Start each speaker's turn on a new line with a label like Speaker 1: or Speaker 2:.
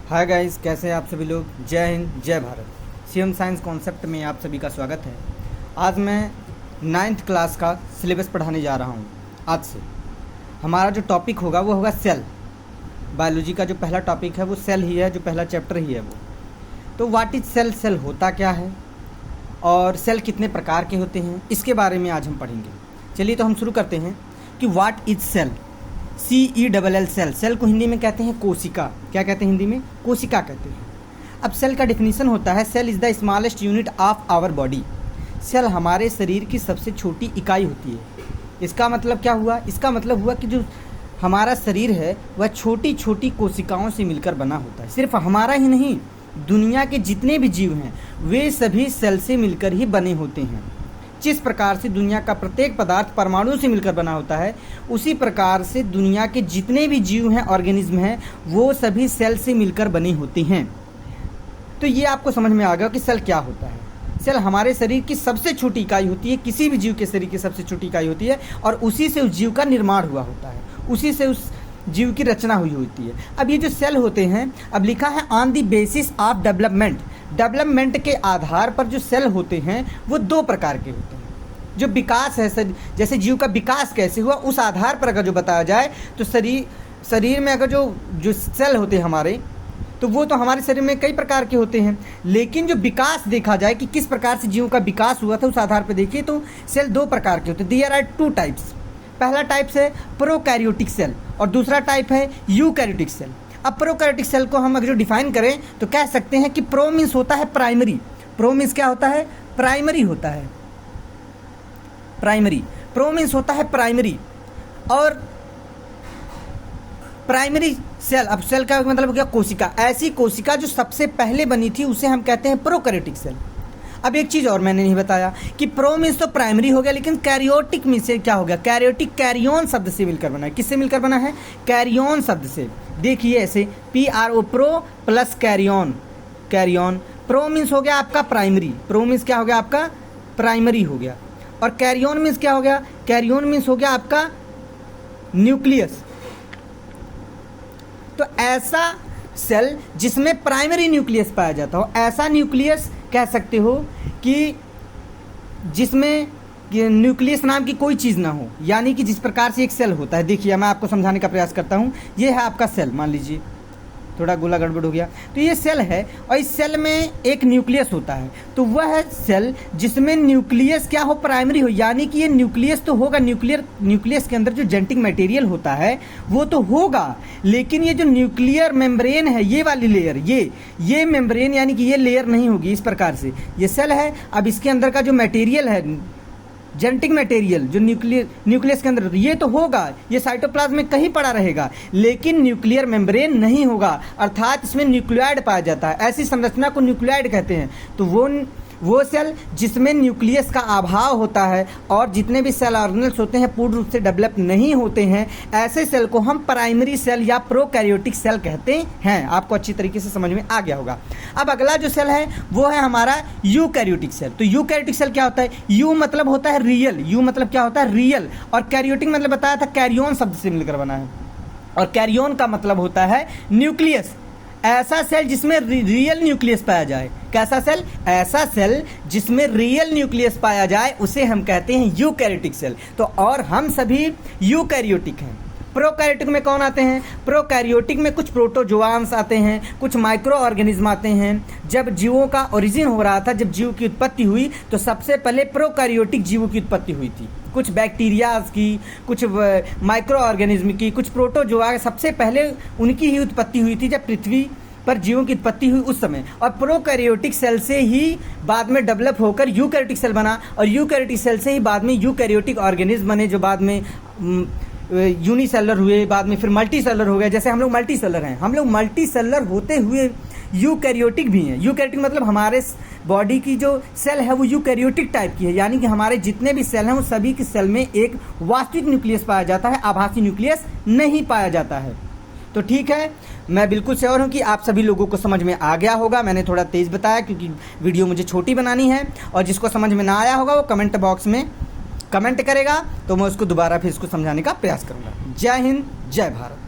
Speaker 1: Hi guys, कैसे हैं आप सभी लोग। जय हिंद जय भारत। सीएम साइंस कॉन्सेप्ट में आप सभी का स्वागत है। आज मैं 9th क्लास का सिलेबस पढ़ाने जा रहा हूं। आज से हमारा जो टॉपिक होगा वो होगा सेल। बायोलॉजी का जो पहला टॉपिक है वो सेल ही है, जो पहला चैप्टर ही है वो। तो व्हाट इज सेल, सेल होता क्या है और सेल कितने प्रकार के होते हैं, इसके बारे में आज हम पढ़ेंगे। चलिए तो हम शुरू करते हैं कि what is cell. CELL cell. Cell को हिंदी में कहते हैं कोशिका। क्या कहते हैं हिंदी में? कोशिका कहते हैं। अब सेल का डिफिनीशन होता है, cell is the smallest unit of our body. Cell हमारे शरीर की सबसे छोटी इकाई होती है। इसका मतलब क्या हुआ? इसका मतलब हुआ कि जो हमारा शरीर है वह छोटी छोटी कोशिकाओं से मिलकर बना होता है। सिर्फ हमारा ही नहीं, दुनिया के जितने भी जीव हैं वे सभी सेल से मिलकर ही बने होते हैं। जिस प्रकार से दुनिया का प्रत्येक पदार्थ परमाणु से मिलकर बना होता है, उसी प्रकार से दुनिया के जितने भी जीव हैं, ऑर्गेनिज्म हैं, वो सभी सेल से मिलकर बने होते हैं। तो ये आपको समझ में आ गया कि सेल क्या होता है। सेल हमारे शरीर की सबसे छोटी इकाई होती है, किसी भी जीव के शरीर की सबसे छोटी इकाई होती है, और उसी से उस जीव का निर्माण हुआ होता है, उसी से उस जीव की रचना हुई होती है। अब ये जो सेल होते हैं, अब लिखा है on the basis of development. Development के आधार पर जो सेल होते हैं वो दो प्रकार के होते हैं। जो विकास है, जैसे जीव का विकास कैसे हुआ, उस आधार पर अगर जो बताया जाए तो शरीर में अगर जो सेल होते हैं हमारे, तो वो तो हमारे शरीर में कई प्रकार के होते हैं। लेकिन जो विकास देखा जाए कि किस प्रकार से जीव का विकास हुआ था, उस आधार पर देखिए तो सेल दो प्रकार के होते हैं। There are 2 types. पहला टाइप है प्रोकैरियोटिक सेल और दूसरा टाइप है यूकैरियोटिक सेल। अब प्रोकैरियोटिक सेल को हम अगर जो डिफाइन करें तो कह सकते हैं कि प्रो मीन्स होता है प्राइमरी। प्रो मीन्स क्या होता है? प्राइमरी होता है। प्राइमरी, प्रो मीन्स होता है प्राइमरी। और प्राइमरी सेल, अब सेल का मतलब हो गया कोशिका। ऐसी कोशिका जो सबसे पहले बनी थी उसे हम कहते हैं प्रोकैरियोटिक सेल। अब एक चीज़ और मैंने नहीं बताया कि प्रो मीन्स तो प्राइमरी हो गया, लेकिन कैरियोटिक मीन्स से क्या हो गया? कैरियोटिक कैरियोन शब्द से मिलकर बना है। किससे मिलकर बना है? कैरियोन शब्द से। देखिए ऐसे PRO, pro plus कैरियोन। कैरियोन, pro means हो गया आपका प्राइमरी। प्रो मीन्स क्या हो गया आपका? प्राइमरी हो गया। और कैरियोन मीन्स क्या हो गया? कैरियोन मीन्स हो गया आपका न्यूक्लियस। तो ऐसा सेल जिसमें प्राइमरी न्यूक्लियस पाया जाता हो, ऐसा न्यूक्लियस कह सकते हो कि जिसमें न्यूक्लियस नाम की कोई चीज़ ना हो। यानी कि जिस प्रकार से एक सेल होता है, देखिए मैं आपको समझाने का प्रयास करता हूँ। ये है आपका सेल, मान लीजिए थोड़ा गोला गड़बड़ हो गया, तो ये सेल है और इस सेल में एक न्यूक्लियस होता है। तो वह है सेल जिसमें न्यूक्लियस क्या हो? प्राइमरी हो। यानी कि ये न्यूक्लियस तो होगा, न्यूक्लियस के अंदर जो जेनेटिक मटेरियल होता है वो तो होगा, लेकिन ये जो न्यूक्लियर मेम्ब्रेन है, ये वाली लेयर, ये मेम्ब्रेन यानी कि ये लेयर नहीं होगी। इस प्रकार से ये सेल है। अब इसके अंदर का जो मटेरियल है, जेनेटिक मटेरियल जो न्यूक्लियस के अंदर, ये तो होगा, ये साइटोप्लाज्म में कहीं पड़ा रहेगा, लेकिन न्यूक्लियर मेम्ब्रेन नहीं होगा, अर्थात इसमें न्यूक्लियोइड पाया जाता है। ऐसी संरचना को न्यूक्लियोइड कहते हैं। तो वो सेल जिसमें न्यूक्लियस का अभाव होता है और जितने भी सेल ऑर्गेनल्स होते हैं पूर्ण रूप से डेवलप नहीं होते हैं, ऐसे सेल को हम प्राइमरी सेल या प्रोकैरियोटिक सेल कहते हैं। आपको अच्छी तरीके से समझ में आ गया होगा। अब अगला जो सेल है वो है हमारा यूकैरियोटिक सेल। तो यूकैरियोटिक सेल क्या होता है? यू मतलब होता है रियल। यू मतलब क्या होता है? रियल। और कैरियोटिक मतलब बताया था कैरियोन शब्द से मिलकर बना है, और कैरियोन का मतलब होता है न्यूक्लियस। ऐसा सेल जिसमें रियल न्यूक्लियस पाया जाए। कैसा सेल? ऐसा सेल जिसमें रियल न्यूक्लियस पाया जाए उसे हम कहते हैं यूकैरियोटिक सेल। तो और हम सभी यूकैरियोटिक हैं। प्रोकैरियोटिक में कौन आते हैं? प्रोकैरियोटिक में कुछ प्रोटोजोआन्स आते हैं, कुछ माइक्रो ऑर्गेनिज्म आते हैं। जब जीवों का ओरिजिन हो रहा था, जब जीव की उत्पत्ति हुई, तो सबसे पहले प्रोकैरियोटिक जीवों की उत्पत्ति हुई थी। कुछ बैक्टीरियाज की, कुछ माइक्रो ऑर्गेनिज्म की, कुछ प्रोटोजोआ, सबसे पहले उनकी ही उत्पत्ति हुई थी जब पृथ्वी पर जीवों की उत्पत्ति हुई उस समय। और प्रोकैरियोटिक सेल से ही बाद में डेवलप होकर यूकैरियोटिक सेल बना, और यूकैरियोटिक सेल से ही बाद में यूकैरियोटिक ऑर्गेनिज्म बने, जो बाद में यूनिसेलर हुए, बाद में फिर मल्टी सेलर हो गए। जैसे हम लोग मल्टी सेलर हैं, हम लोग मल्टी सेलर होते हुए यूकैरियोटिक भी हैं। यूकैरियोटिक मतलब हमारे बॉडी की जो सेल है वो यूकैरियोटिक टाइप की है, यानी कि हमारे जितने भी सेल हैं वो सभी के सेल में एक वास्तविक न्यूक्लियस पाया जाता है, आभासी न्यूक्लियस नहीं पाया जाता है। तो ठीक है, मैं बिल्कुल श्योर हूँ कि आप सभी लोगों को समझ में आ गया होगा। मैंने थोड़ा तेज़ बताया क्योंकि वीडियो मुझे छोटी बनानी है, और जिसको समझ में ना आया होगा वो कमेंट बॉक्स में कमेंट करेगा तो मैं उसको दोबारा फिर इसको समझाने का प्रयास करूँगा। जय हिंद जय भारत।